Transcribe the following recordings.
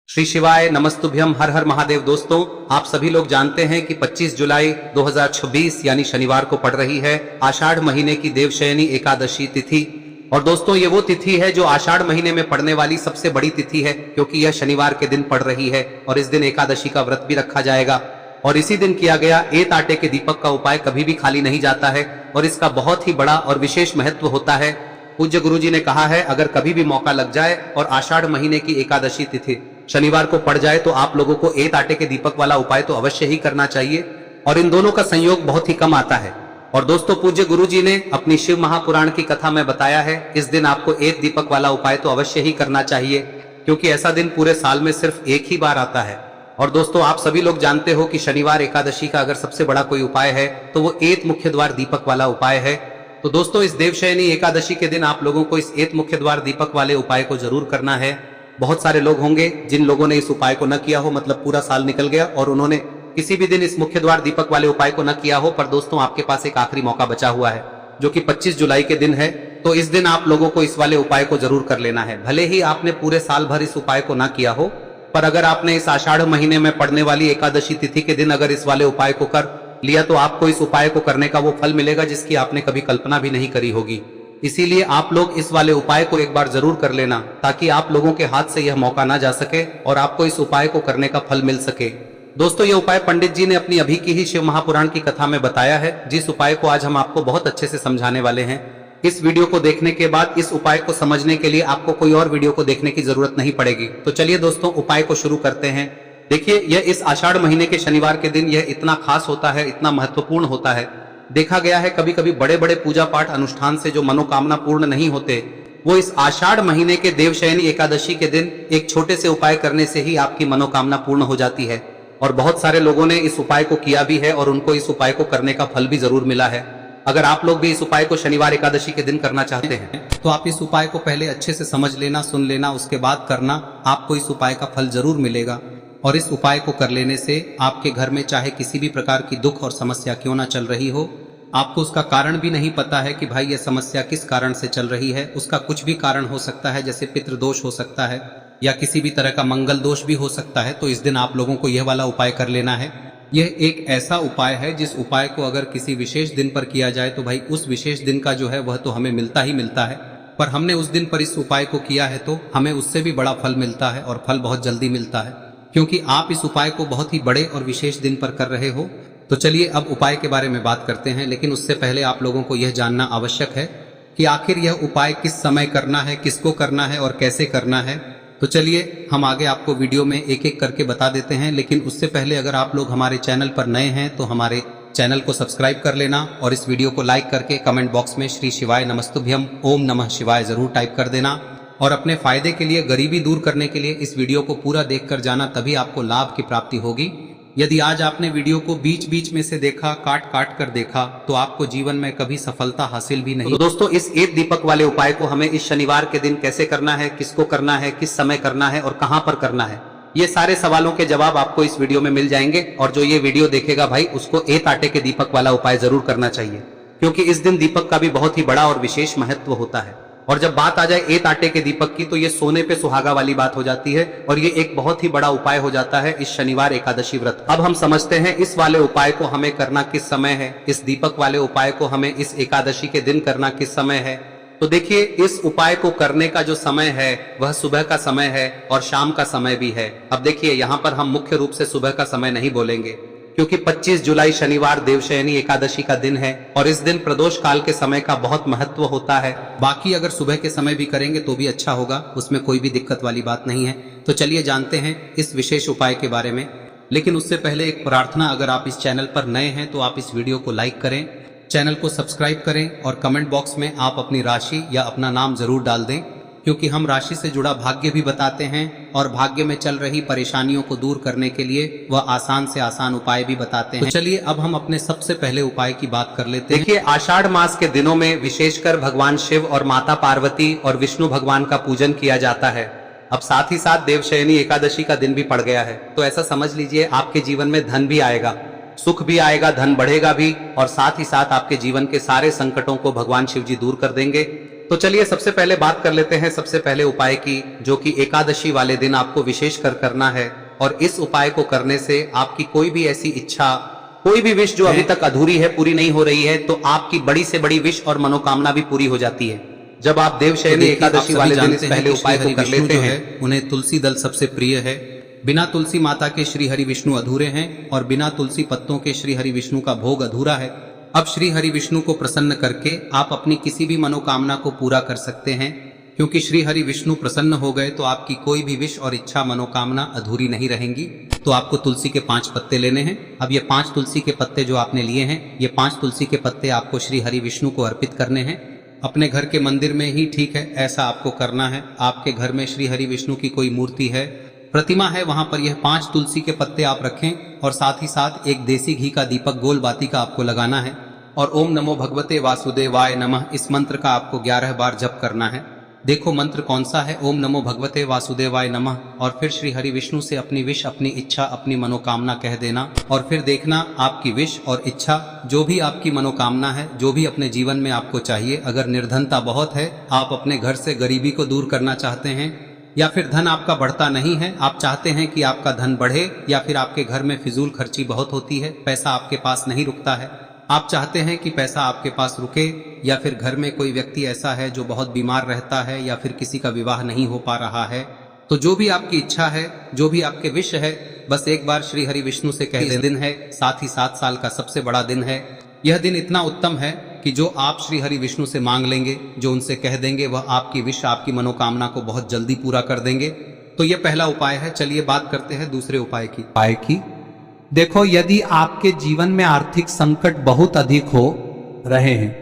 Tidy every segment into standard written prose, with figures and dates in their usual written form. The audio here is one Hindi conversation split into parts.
श्री शिवाय नमस्तुभ्यम हर हर महादेव। दोस्तों, आप सभी लोग जानते हैं कि 25 जुलाई 2026 यानी शनिवार को पड़ रही है आषाढ़ महीने की देवशयनी एकादशी तिथि। और दोस्तों, ये वो तिथि है जो आषाढ़ महीने में पड़ने वाली सबसे बड़ी तिथि है, क्योंकि यह शनिवार के दिन पड़ रही है और इस दिन एकादशी का व्रत भी रखा जाएगा। और इसी दिन किया गया एत आटे के दीपक का उपाय कभी भी खाली नहीं जाता है और इसका बहुत ही बड़ा और विशेष महत्व होता है। पूज्य गुरु जी ने कहा है, अगर कभी भी मौका लग जाए और आषाढ़ महीने की एकादशी तिथि शनिवार को पड़ जाए तो आप लोगों को एत आटे के दीपक वाला उपाय तो अवश्य ही करना चाहिए। और इन दोनों का संयोग बहुत ही कम आता है। और दोस्तों, पूज्य गुरु जी ने अपनी शिव महापुराण की कथा में बताया है, इस दिन आपको एत दीपक वाला उपाय तो अवश्य ही करना चाहिए, क्योंकि ऐसा दिन पूरे साल में सिर्फ एक ही बार आता है। और दोस्तों, आप सभी लोग जानते हो कि शनिवार एकादशी का अगर सबसे बड़ा कोई उपाय है तो वो एत मुख्य द्वार दीपक वाला उपाय है। तो दोस्तों, इस देवशयनी एकादशी के दिन आप लोगों को इस एत मुख्य द्वार दीपक वाले उपाय को जरूर करना है। बहुत सारे लोग होंगे जिन लोगों ने इस उपाय को न किया हो, मतलब पूरा साल निकल गया और उन्होंने किसी भी दिन इस मुख्य द्वार दीपक वाले उपाय को न किया हो। पर दोस्तों, आपके पास एक आखिरी मौका बचा हुआ है जो कि 25 जुलाई के दिन है। तो इस दिन आप लोगों को इस वाले उपाय को जरूर कर लेना है। भले ही आपने पूरे साल भर इस उपाय को ना किया हो, पर अगर आपने इस आषाढ़ महीने में पड़ने वाली एकादशी तिथि के दिन अगर इस वाले उपाय को कर लिया तो आपको इस उपाय को करने का वो फल मिलेगा जिसकी आपने कभी कल्पना भी नहीं करी होगी। इसीलिए आप लोग इस वाले उपाय को एक बार जरूर कर लेना, ताकि आप लोगों के हाथ से यह मौका ना जा सके और आपको इस उपाय को करने का फल मिल सके। दोस्तों, यह उपाय पंडित जी ने अपनी अभी की ही शिव महापुराण की कथा में बताया है, जिस उपाय को आज हम आपको बहुत अच्छे से समझाने वाले हैं। इस वीडियो को देखने के बाद इस उपाय को समझने के लिए आपको कोई और वीडियो को देखने की जरूरत नहीं पड़ेगी। तो चलिए दोस्तों, उपाय को शुरू करते हैं। देखिए, यह इस आषाढ़ महीने के शनिवार के दिन यह इतना खास होता है, इतना महत्वपूर्ण होता है। देखा गया है कभी कभी बड़े बड़े पूजा पाठ अनुष्ठान से जो मनोकामना पूर्ण नहीं होते, वो इस आषाढ़ महीने के देवशयनी एकादशी के दिन एक छोटे से उपाय करने से ही आपकी मनोकामना पूर्ण हो जाती है। और बहुत सारे लोगों ने इस उपाय को किया भी है और उनको इस उपाय को करने का फल भी जरूर मिला है। अगर आप लोग भी इस उपाय को शनिवार एकादशी के दिन करना चाहते हैं तो आप इस उपाय को पहले अच्छे से समझ लेना, सुन लेना, उसके बाद करना। आपको इस उपाय का फल जरूर मिलेगा। और इस उपाय को कर लेने से आपके घर में चाहे किसी भी प्रकार की दुख और समस्या क्यों ना चल रही हो, आपको उसका कारण भी नहीं पता है कि भाई यह समस्या किस कारण से चल रही है, उसका कुछ भी कारण हो सकता है, जैसे पितृदोष हो सकता है या किसी भी तरह का मंगल दोष भी हो सकता है। तो इस दिन आप लोगों को यह वाला उपाय कर लेना है। यह एक ऐसा उपाय है जिस उपाय को अगर किसी विशेष दिन पर किया जाए तो भाई उस विशेष दिन का जो है वह तो हमें मिलता ही मिलता है, पर हमने उस दिन पर इस उपाय को किया है तो हमें उससे भी बड़ा फल मिलता है और फल बहुत जल्दी मिलता है, क्योंकि आप इस उपाय को बहुत ही बड़े और विशेष दिन पर कर रहे हो। तो चलिए अब उपाय के बारे में बात करते हैं, लेकिन उससे पहले आप लोगों को यह जानना आवश्यक है कि आखिर यह उपाय किस समय करना है, किसको करना है और कैसे करना है। तो चलिए हम आगे आपको वीडियो में एक एक करके बता देते हैं, लेकिन उससे पहले अगर आप लोग हमारे चैनल पर नए हैं तो हमारे चैनल को सब्सक्राइब कर लेना और इस वीडियो को लाइक करके कमेंट बॉक्स में श्री शिवाय नमस्तुभ्यम ओम नमः शिवाय जरूर टाइप कर देना। और अपने फायदे के लिए, गरीबी दूर करने के लिए इस वीडियो को पूरा देखकर जाना, तभी आपको लाभ की प्राप्ति होगी। यदि आज आपने वीडियो को बीच बीच में से देखा, काट काट कर देखा, तो आपको जीवन में कभी सफलता हासिल भी नहीं। तो दोस्तों, इस एत दीपक वाले उपाय को हमें इस शनिवार के दिन कैसे करना है, किसको करना है, किस समय करना है और कहां पर करना है, ये सारे सवालों के जवाब आपको इस वीडियो में मिल जाएंगे। और जो ये वीडियो देखेगा भाई, उसको एत आटे के दीपक वाला उपाय जरूर करना चाहिए, क्योंकि इस दिन दीपक का भी बहुत ही बड़ा और विशेष महत्व होता है। और जब बात आ जाए एत आटे के दीपक की, तो ये सोने पे सुहागा वाली बात हो जाती है और ये एक बहुत ही बड़ा उपाय हो जाता है इस शनिवार एकादशी व्रत। अब हम समझते हैं इस वाले उपाय को हमें करना किस समय है, इस दीपक वाले उपाय को हमें इस एकादशी के दिन करना किस समय है। तो देखिए, इस उपाय को करने का जो समय है वह सुबह का समय है और शाम का समय भी है। अब देखिए, यहाँ पर हम मुख्य रूप से सुबह का समय नहीं बोलेंगे, क्योंकि 25 जुलाई शनिवार देवशयनी एकादशी का दिन है और इस दिन प्रदोष काल के समय का बहुत महत्व होता है। बाकी अगर सुबह के समय भी करेंगे तो भी अच्छा होगा, उसमें कोई भी दिक्कत वाली बात नहीं है। तो चलिए जानते हैं इस विशेष उपाय के बारे में। लेकिन उससे पहले एक प्रार्थना, अगर आप इस चैनल पर नए हैं तो आप इस वीडियो को लाइक करें, चैनल को सब्सक्राइब करें और कमेंट बॉक्स में आप अपनी राशि या अपना नाम जरूर डाल दें, क्योंकि हम राशि से जुड़ा भाग्य भी बताते हैं और भाग्य में चल रही परेशानियों को दूर करने के लिए वह आसान से आसान उपाय भी बताते हैं। तो चलिए अब हम अपने सबसे पहले उपाय की बात कर लेते हैं। देखिए, आषाढ़ मास के दिनों में विशेषकर भगवान शिव और माता पार्वती और विष्णु भगवान का पूजन किया जाता है। अब साथ ही साथ देवशयनी एकादशी का दिन भी पड़ गया है, तो ऐसा समझ लीजिए आपके जीवन में धन भी आएगा, सुख भी आएगा, धन बढ़ेगा भी, और साथ ही साथ आपके जीवन के सारे संकटों को भगवान शिव जी दूर कर देंगे। तो चलिए सबसे पहले बात कर लेते हैं सबसे पहले उपाय की, जो कि एकादशी वाले दिन आपको विशेष कर करना है। और इस उपाय को करने से आपकी कोई भी ऐसी इच्छा, कोई भी विश जो अभी तक अधूरी है, पूरी नहीं हो रही है, तो आपकी बड़ी से बड़ी विश और मनोकामना भी पूरी हो जाती है जब आप देवशयनी एकादशी वाले दिन इस पहले उपाय को कर लेते हैं। उन्हें तुलसी दल सबसे प्रिय है। बिना तुलसी माता के श्री हरि विष्णु अधूरे हैं और बिना तुलसी पत्तों के श्री हरि विष्णु का भोग अधूरा है। अब श्री हरि विष्णु को प्रसन्न करके आप अपनी किसी भी मनोकामना को पूरा कर सकते हैं, क्योंकि श्री हरि विष्णु प्रसन्न हो गए तो आपकी कोई भी विश और इच्छा मनोकामना अधूरी नहीं रहेंगी। तो आपको तुलसी के 5 पत्ते लेने हैं। अब ये 5 तुलसी के पत्ते जो आपने लिए हैं, ये 5 तुलसी के पत्ते आपको श्री हरि विष्णु को अर्पित करने हैं। अपने घर के मंदिर में ही ठीक है, ऐसा आपको करना है। आपके घर में श्री हरि विष्णु की कोई मूर्ति है, प्रतिमा है, वहां पर यह 5 तुलसी के पत्ते आप रखें और साथ ही साथ एक देसी घी का दीपक गोल बाती का आपको लगाना है। और ओम नमो भगवते वासुदेवाय नमः इस मंत्र का आपको 11 बार जप करना है। देखो मंत्र कौन सा है, ओम नमो भगवते वासुदेवाय नमः, और फिर श्री हरि विष्णु से अपनी विश, अपनी इच्छा, अपनी मनोकामना कह देना। और फिर देखना आपकी विश और इच्छा, जो भी आपकी मनोकामना है, जो भी अपने जीवन में आपको चाहिए। अगर निर्धनता बहुत है, आप अपने घर से गरीबी को दूर करना चाहते हैं, या फिर धन आपका बढ़ता नहीं है, आप चाहते हैं कि आपका धन बढ़े, या फिर आपके घर में फिजूल खर्ची बहुत होती है, पैसा आपके पास नहीं रुकता है, आप चाहते हैं कि पैसा आपके पास रुके, या फिर घर में कोई व्यक्ति ऐसा है जो बहुत बीमार रहता है, या फिर किसी का विवाह नहीं हो पा रहा है, तो जो भी आपकी इच्छा है, जो भी आपके विश है, बस एक बार श्री हरि विष्णु से कह दें। दिन है, साथ ही 7 साल का सबसे बड़ा दिन है। यह दिन इतना उत्तम है कि जो आप श्री हरि विष्णु से मांग लेंगे, जो उनसे कह देंगे, वह आपकी विश, आपकी मनोकामना को बहुत जल्दी पूरा कर देंगे। तो यह पहला उपाय है। चलिए बात करते हैं दूसरे उपाय की। देखो, यदि आपके जीवन में आर्थिक संकट बहुत अधिक हो रहे हैं,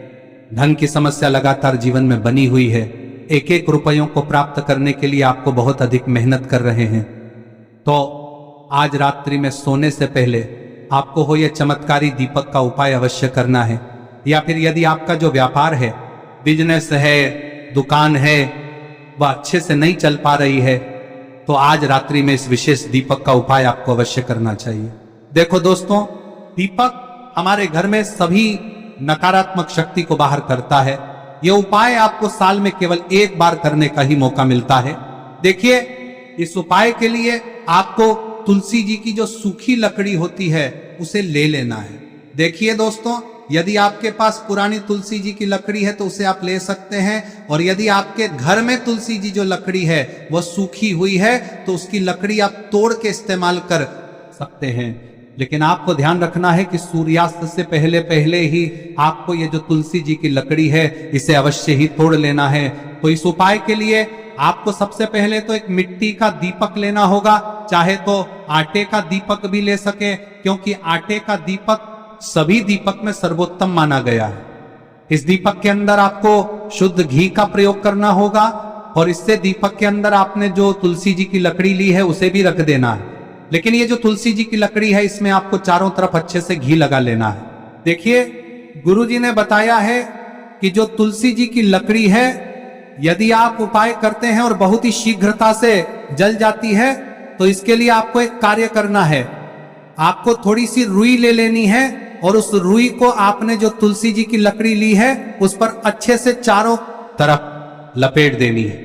धन की समस्या लगातार जीवन में बनी हुई है, एक एक रुपयों को प्राप्त करने के लिए आपको बहुत अधिक मेहनत कर रहे हैं, तो आज रात्रि में सोने से पहले आपको हो यह चमत्कारी दीपक का उपाय अवश्य करना है। या फिर यदि आपका जो व्यापार है, बिजनेस है, दुकान है, वह अच्छे से नहीं चल पा रही है, तो आज रात्रि में इस विशेष दीपक का उपाय आपको अवश्य करना चाहिए। देखो दोस्तों, दीपक हमारे घर में सभी नकारात्मक शक्ति को बाहर करता है। यह उपाय आपको साल में केवल 1 बार करने का ही मौका मिलता है। देखिए, इस उपाय के लिए आपको तुलसी जी की जो सूखी लकड़ी होती है उसे ले लेना है। देखिए दोस्तों, यदि आपके पास पुरानी तुलसी जी की लकड़ी है तो उसे आप ले सकते हैं, और यदि आपके घर में तुलसी जी जो लकड़ी है वह सूखी हुई है तो उसकी लकड़ी आप तोड़ के इस्तेमाल कर सकते हैं। लेकिन आपको ध्यान रखना है कि सूर्यास्त से पहले पहले ही आपको ये जो तुलसी जी की लकड़ी है इसे अवश्य ही तोड़ लेना है। तो इस उपाय के लिए आपको सबसे पहले तो एक मिट्टी का दीपक लेना होगा, चाहे तो आटे का दीपक भी ले सके, क्योंकि आटे का दीपक सभी दीपक में सर्वोत्तम माना गया है। इस दीपक के अंदर आपको शुद्ध घी का प्रयोग करना होगा, और इससे दीपक के अंदर आपने जो तुलसी जी की लकड़ी ली है उसे भी रख देना है। लेकिन ये जो तुलसी जी की लकड़ी है, इसमें आपको चारों तरफ अच्छे से घी लगा लेना है। देखिए, गुरु जी ने बताया है कि जो तुलसी जी की लकड़ी है, यदि आप उपाय करते हैं और बहुत ही शीघ्रता से जल जाती है, तो इसके लिए आपको एक कार्य करना है। आपको थोड़ी सी रुई ले लेनी है, और उस रुई को आपने जो तुलसी जी की लकड़ी ली है उस पर अच्छे से चारों तरफ लपेट देनी है।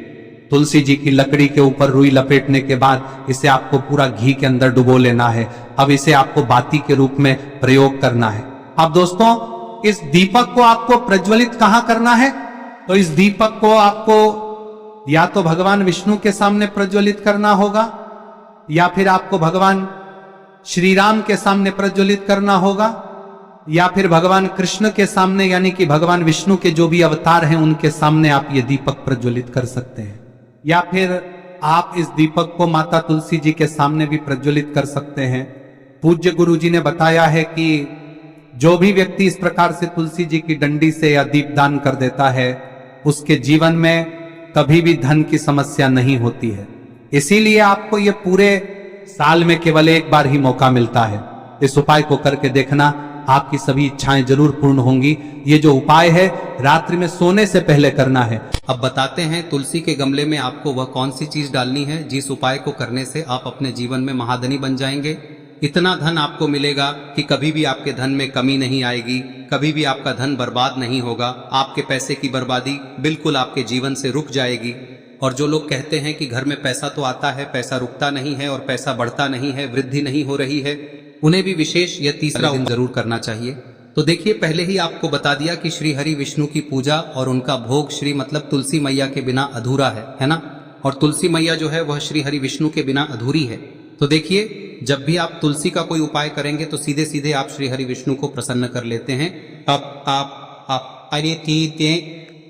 तुलसी जी की लकड़ी के ऊपर रुई लपेटने के बाद इसे आपको पूरा घी के अंदर डुबो लेना है। अब इसे आपको बाती के रूप में प्रयोग करना है। अब दोस्तों, इस दीपक को आपको प्रज्वलित कहां करना है? तो इस दीपक को आपको या तो भगवान विष्णु के सामने प्रज्वलित करना होगा, या फिर आपको भगवान श्री राम के सामने प्रज्वलित करना होगा, या फिर भगवान कृष्ण के सामने, यानी कि भगवान विष्णु के जो भी अवतार हैं उनके सामने आप ये दीपक प्रज्वलित कर सकते हैं। या फिर आप इस दीपक को माता तुलसी जी के सामने भी प्रज्वलित कर सकते हैं। पूज्य गुरु जी ने बताया है कि जो भी व्यक्ति इस प्रकार से तुलसी जी की डंडी से या दीपदान कर देता है, उसके जीवन में कभी भी धन की समस्या नहीं होती है। इसीलिए आपको ये पूरे साल में केवल 1 बार ही मौका मिलता है। इस उपाय को करके देखना, आपकी सभी इच्छाएं जरूर पूर्ण होंगी। ये जो उपाय है रात्रि में सोने से पहले करना है। अब बताते हैं तुलसी के गमले में आपको वह कौन सी चीज डालनी है जिस उपाय को करने से आप अपने जीवन में महाधनी बन जाएंगे। इतना धन आपको मिलेगा कि कभी भी आपके धन में कमी नहीं आएगी, कभी भी आपका धन बर्बाद नहीं होगा। आपके पैसे की बर्बादी बिल्कुल आपके जीवन से रुक जाएगी। और जो लोग कहते हैं कि घर में पैसा तो आता है, पैसा रुकता नहीं है और पैसा बढ़ता नहीं है, वृद्धि नहीं हो रही है, उन्हें भी विशेष यह तीसरा दिन जरूर करना चाहिए। तो देखिए, पहले ही आपको बता दिया कि श्री हरि विष्णु की पूजा और उनका भोग श्री मतलब तुलसी मैया के बिना अधूरा है ना। और तुलसी मैया जो है वह श्री हरि विष्णु के बिना अधूरी है। तो देखिए, जब भी आप तुलसी का कोई उपाय करेंगे तो सीधे सीधे आप श्री हरि विष्णु को प्रसन्न कर लेते हैं।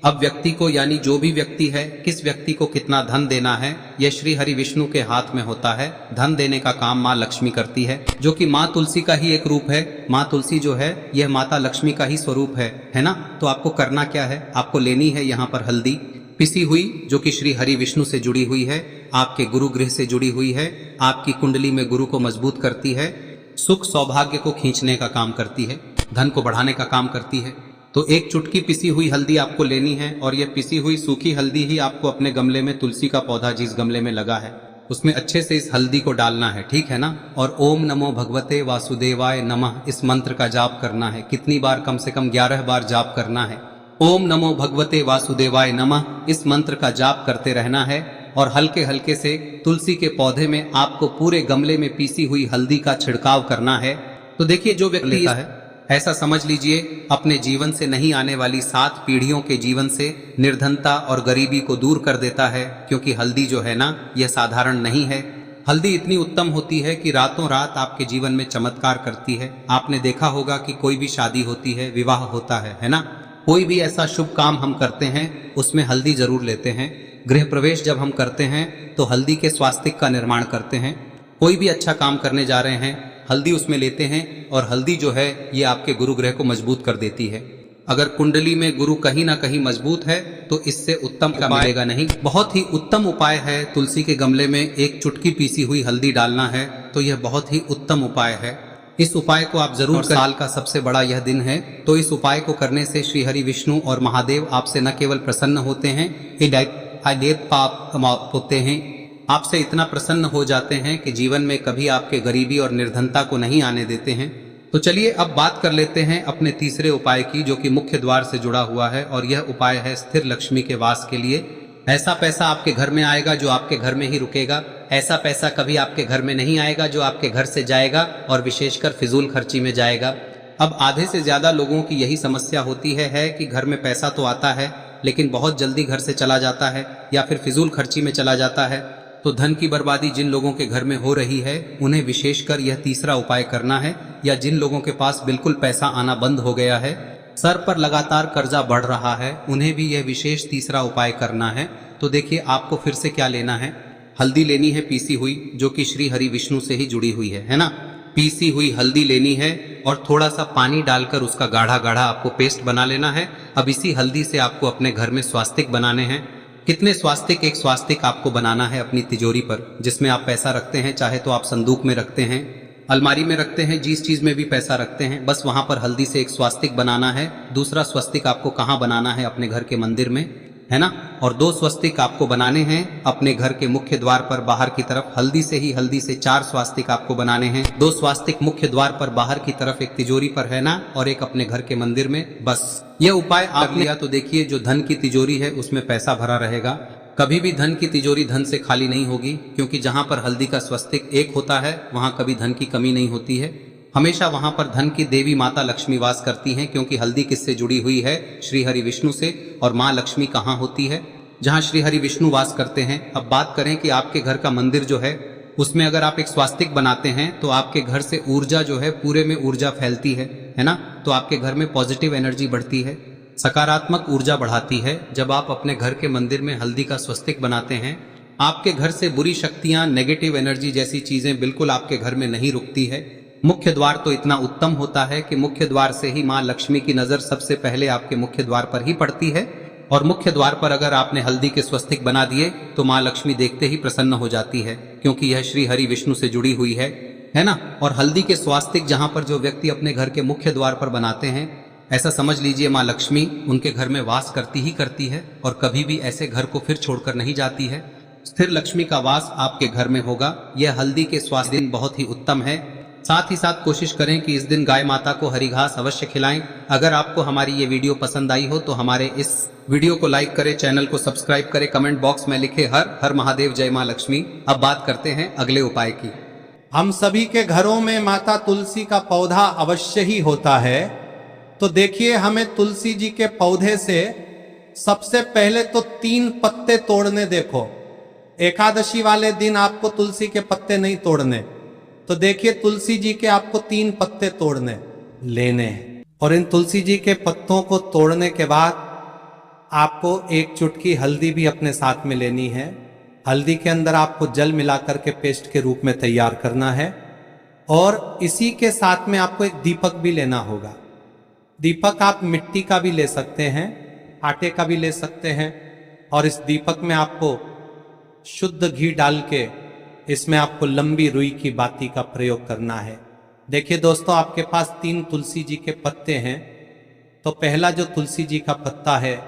अब व्यक्ति को, यानी जो भी व्यक्ति है, किस व्यक्ति को कितना धन देना है, यह श्री हरि विष्णु के हाथ में होता है। धन देने का काम माँ लक्ष्मी करती है, जो कि माँ तुलसी का ही एक रूप है। माँ तुलसी जो है यह माता लक्ष्मी का ही स्वरूप है ना। तो आपको करना क्या है, आपको लेनी है यहाँ पर हल्दी पिसी हुई, जो कि श्री हरि विष्णु से जुड़ी हुई है, आपके गुरु गृह से जुड़ी हुई है, आपकी कुंडली में गुरु को मजबूत करती है, सुख सौभाग्य को खींचने का काम करती है, धन को बढ़ाने का काम करती है। तो एक चुटकी पिसी हुई हल्दी आपको लेनी है और यह पिसी हुई सूखी हल्दी ही आपको अपने गमले में, तुलसी का पौधा जिस गमले में लगा है उसमें अच्छे से इस हल्दी को डालना है, ठीक है ना। और ओम नमो भगवते वासुदेवाय नमः इस मंत्र का जाप करना है। कितनी बार? कम से कम 11 बार जाप करना है। ओम नमो भगवते वासुदेवाय नमः इस मंत्र का जाप करते रहना है और हल्के हल्के से तुलसी के पौधे में आपको पूरे गमले में पीसी हुई हल्दी का छिड़काव करना है। तो देखिए, जो व्यक्ति लेता है, ऐसा समझ लीजिए अपने जीवन से नहीं आने वाली 7 पीढ़ियों के जीवन से निर्धनता और गरीबी को दूर कर देता है। क्योंकि हल्दी जो है ना, यह साधारण नहीं है। हल्दी इतनी उत्तम होती है कि रातों रात आपके जीवन में चमत्कार करती है। आपने देखा होगा कि कोई भी शादी होती है, विवाह होता है ना, कोई भी ऐसा शुभ काम हम करते हैं उसमें हल्दी जरूर लेते हैं। गृह प्रवेश जब हम करते हैं तो हल्दी के स्वास्तिक का निर्माण करते हैं। कोई भी अच्छा काम करने जा रहे हैं, हल्दी उसमें लेते हैं और हल्दी जो है ये आपके गुरु ग्रह को मजबूत कर देती है। अगर कुंडली में गुरु कहीं ना कहीं मजबूत है तो इससे उत्तम का मिलेगा नहीं। बहुत ही उत्तम उपाय है, तुलसी के गमले में एक चुटकी पीसी हुई हल्दी डालना है, तो यह बहुत ही उत्तम उपाय है। इस उपाय को आप जरूर, साल का सबसे बड़ा यह दिन है, तो इस उपाय को करने से श्री हरि विष्णु और महादेव आपसे न केवल प्रसन्न होते हैं, पाप होते हैं, आपसे इतना प्रसन्न हो जाते हैं कि जीवन में कभी आपके गरीबी और निर्धनता को नहीं आने देते हैं। तो चलिए अब बात कर लेते हैं अपने तीसरे उपाय की, जो कि मुख्य द्वार से जुड़ा हुआ है। और यह उपाय है स्थिर लक्ष्मी के वास के लिए। ऐसा पैसा आपके घर में आएगा जो आपके घर में ही रुकेगा। ऐसा पैसा कभी आपके घर में नहीं आएगा जो आपके घर से जाएगा और विशेषकर फिजूल खर्ची में जाएगा। अब आधे से ज्यादा लोगों की यही समस्या होती है कि घर में पैसा तो आता है लेकिन बहुत जल्दी घर से चला जाता है या फिर फिजूल खर्ची में चला जाता है। तो धन की बर्बादी जिन लोगों के घर में हो रही है उन्हें विशेषकर यह तीसरा उपाय करना है। या जिन लोगों के पास बिल्कुल पैसा आना बंद हो गया है, सर पर लगातार कर्जा बढ़ रहा है, उन्हें भी यह विशेष तीसरा उपाय करना है। तो देखिए, आपको फिर से क्या लेना है, हल्दी लेनी है पीसी हुई, जो कि श्री हरि विष्णु से ही जुड़ी हुई है ना। पीसी हुई हल्दी लेनी है और थोड़ा सा पानी डालकर उसका गाढ़ा गाढ़ा आपको पेस्ट बना लेना है। अब इसी हल्दी से आपको अपने घर में स्वास्तिक बनाने हैं। कितने स्वास्तिक? एक स्वास्तिक आपको बनाना है अपनी तिजोरी पर, जिसमें आप पैसा रखते हैं। चाहे तो आप संदूक में रखते हैं, अलमारी में रखते हैं, जिस चीज में भी पैसा रखते हैं, बस वहां पर हल्दी से एक स्वास्तिक बनाना है। दूसरा स्वस्तिक आपको कहाँ बनाना है? अपने घर के मंदिर में, है ना। और 2 स्वस्तिक आपको बनाने हैं अपने घर के मुख्य द्वार पर बाहर की तरफ। हल्दी से 4 स्वास्तिक आपको बनाने हैं। 2 स्वास्तिक मुख्य द्वार पर बाहर की तरफ, एक तिजोरी पर, है ना, और एक अपने घर के मंदिर में। बस यह उपाय आप लिया तो देखिए, जो धन की तिजोरी है उसमें पैसा भरा रहेगा। कभी भी धन की तिजोरी धन से खाली नहीं होगी, क्योंकि जहां पर हल्दी का स्वस्तिक एक होता है वहां कभी धन की कमी नहीं होती है। हमेशा वहां पर धन की देवी माता लक्ष्मी वास करती हैं, क्योंकि हल्दी किससे जुड़ी हुई है? श्री हरि विष्णु से। और माँ लक्ष्मी कहाँ होती है? जहाँ श्री हरि विष्णु वास करते हैं। अब बात करें कि आपके घर का मंदिर जो है उसमें अगर आप एक स्वास्तिक बनाते हैं तो आपके घर से ऊर्जा जो है, पूरे में ऊर्जा फैलती है ना। तो आपके घर में पॉजिटिव एनर्जी बढ़ती है, सकारात्मक ऊर्जा बढ़ाती है। जब आप अपने घर के मंदिर में हल्दी का स्वस्तिक बनाते हैं, आपके घर से बुरी शक्तियां, नेगेटिव एनर्जी जैसी चीजें बिल्कुल आपके घर में नहीं रुकती है। मुख्य द्वार तो इतना उत्तम होता है कि मुख्य द्वार से ही माँ लक्ष्मी की नजर सबसे पहले आपके मुख्य द्वार पर ही पड़ती है। और मुख्य द्वार पर अगर आपने हल्दी के स्वस्तिक बना दिए तो माँ लक्ष्मी देखते ही प्रसन्न हो जाती है, क्योंकि यह श्री हरि विष्णु से जुड़ी हुई है ना। और हल्दी के स्वास्तिक जहां पर जो व्यक्ति अपने घर के मुख्य द्वार पर बनाते हैं, ऐसा समझ लीजिए माँ लक्ष्मी उनके घर में वास करती ही करती है और कभी भी ऐसे घर को फिर छोड़कर नहीं जाती है। स्थिर लक्ष्मी का वास आपके घर में होगा। यह हल्दी के स्वास्तिक बहुत ही उत्तम है। साथ ही साथ कोशिश करें कि इस दिन गाय माता को हरी घास अवश्य खिलाएं। अगर आपको हमारी ये वीडियो पसंद आई हो तो हमारे इस वीडियो को लाइक करें, चैनल को सब्सक्राइब करें, कमेंट बॉक्स में लिखे हर हर महादेव, जय मां लक्ष्मी। अब बात करते हैं अगले उपाय की। हम सभी के घरों में माता तुलसी का पौधा अवश्य ही होता है। तो देखिए, हमें तुलसी जी के पौधे से सबसे पहले तो 3 पत्ते तोड़ने। देखो, एकादशी वाले दिन आपको तुलसी के पत्ते नहीं तोड़ने। तो देखिए, तुलसी जी के आपको 3 पत्ते तोड़ने लेने हैं। और इन तुलसी जी के पत्तों को तोड़ने के बाद आपको 1 चुटकी हल्दी भी अपने साथ में लेनी है। हल्दी के अंदर आपको जल मिलाकर के पेस्ट के रूप में तैयार करना है। और इसी के साथ में आपको एक दीपक भी लेना होगा। दीपक आप मिट्टी का भी ले सकते हैं, आटे का भी ले सकते हैं। और इस दीपक में आपको शुद्ध घी डाल के इसमें आपको लंबी रुई की बाती का प्रयोग करना है। देखिए दोस्तों, आपके पास 3 तुलसी जी के पत्ते हैं। तो पहला जो तुलसी जी का पत्ता है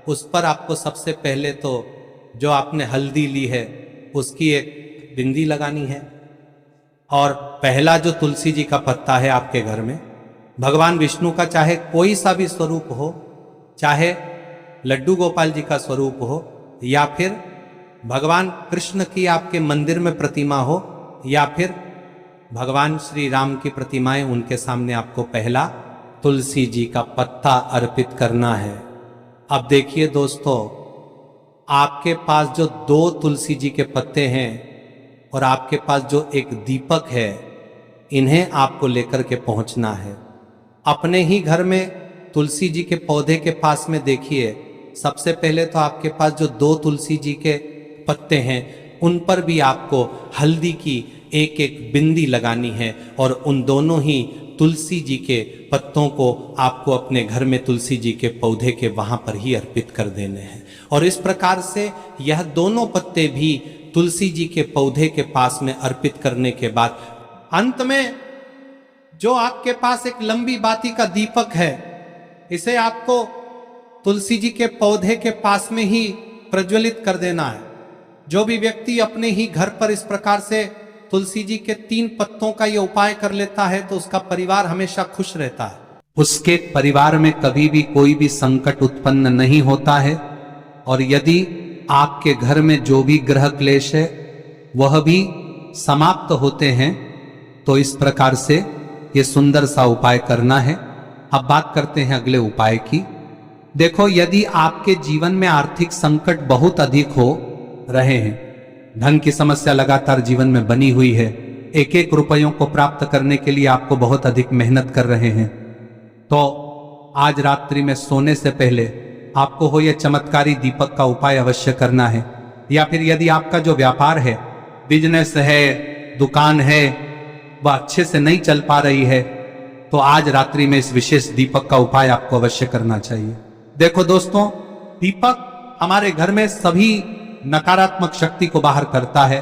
उस पर आपको सबसे पहले तो जो आपने हल्दी ली है उसकी एक बिंदी लगानी है। और पहला जो तुलसी जी का पत्ता है आपके घर में, भगवान विष्णु का चाहे कोई सा भी स्वरूप हो, चाहे लड्डू गोपाल जी का स्वरूप हो, या फिर भगवान कृष्ण की आपके मंदिर में प्रतिमा हो, या फिर भगवान श्री राम की प्रतिमाएं, उनके सामने आपको पहला तुलसी जी का पत्ता अर्पित करना है। अब देखिए दोस्तों, आपके पास जो 2 तुलसी जी के पत्ते हैं और आपके पास जो एक दीपक है, इन्हें आपको लेकर के पहुंचना है। अपने ही घर में तुलसी जी के पौधे के पास में देखिए, सबसे पहले तो आपके पास जो 2 तुलसी जी के पत्ते हैं उन पर भी आपको हल्दी की एक बिंदी लगानी है। और उन दोनों ही तुलसी जी के पत्तों को आपको अपने घर में तुलसी जी के पौधे के वहां पर ही अर्पित कर देने हैं। और इस प्रकार से यह दोनों पत्ते भी तुलसी जी के पौधे के पास में अर्पित करने के बाद अंत में जो आपके पास एक लंबी बाती का दीपक है, इसे आपको तुलसी जी के पौधे के पास में ही प्रज्वलित कर देना है। जो भी व्यक्ति अपने ही घर पर इस प्रकार से तुलसी जी के 3 पत्तों का ये उपाय कर लेता है तो उसका परिवार हमेशा खुश रहता है। उसके परिवार में कभी भी कोई भी संकट उत्पन्न नहीं होता है। और यदि आपके घर में जो भी ग्रह क्लेश है वह भी समाप्त होते हैं। तो इस प्रकार से ये सुंदर सा उपाय करना है। अब बात करते हैं अगले उपाय की। देखो, यदि आपके जीवन में आर्थिक संकट बहुत अधिक हो रहे हैं, धन की समस्या लगातार जीवन में बनी हुई है, 1-1 रुपयों को प्राप्त करने के लिए आपको बहुत अधिक मेहनत कर रहे हैं, तो आज रात्रि में सोने से पहले आपको हो यह चमत्कारी दीपक का उपाय अवश्य करना है। या फिर यदि आपका जो व्यापार है, बिजनेस है, दुकान है, वह अच्छे से नहीं चल पा रही है, तो आज रात्रि में इस विशेष दीपक का उपाय आपको अवश्य करना चाहिए। देखो दोस्तों, दीपक हमारे घर में सभी नकारात्मक शक्ति को बाहर करता है।